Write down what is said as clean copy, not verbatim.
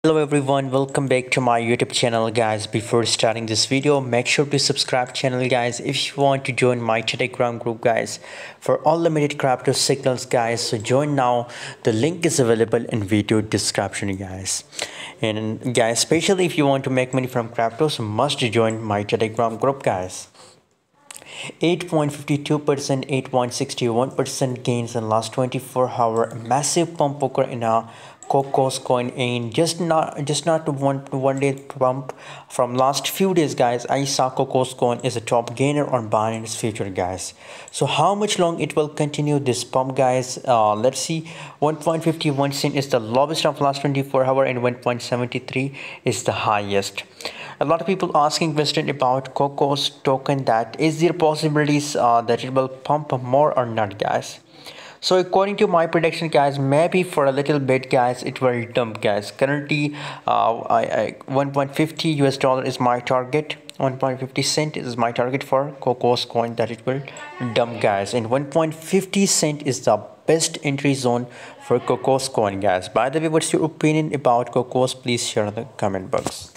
Hello everyone, welcome back to my YouTube channel guys. Before starting this video, make sure to subscribe channel guys if you want to join my Telegram group guys for all limited crypto signals guys. So join now, the link is available in video description guys. And guys, especially if you want to make money from cryptos, must join my Telegram group guys. 8.52%, 8.61% gains in last 24 hour. Massive pump occur in a Cocos coin in just not one day pump from last few days guys. I saw Cocos coin is a top gainer on Binance future guys. So how much long it will continue this pump guys? Let's see. 1.51 cent is the lowest of last 24 hour and 1.73 is the highest. A lot of people asking question about Cocos token, that is there possibilities that it will pump more or not guys. So according to my prediction guys, maybe for a little bit guys it will dump guys. Currently 1.50 US dollar is my target. 1.50 cent is my target for Cocos coin, that it will dump guys, and 1.50 cent is the best entry zone for Cocos coin guys. By the way, what's your opinion about Cocos? Please share in the comment box.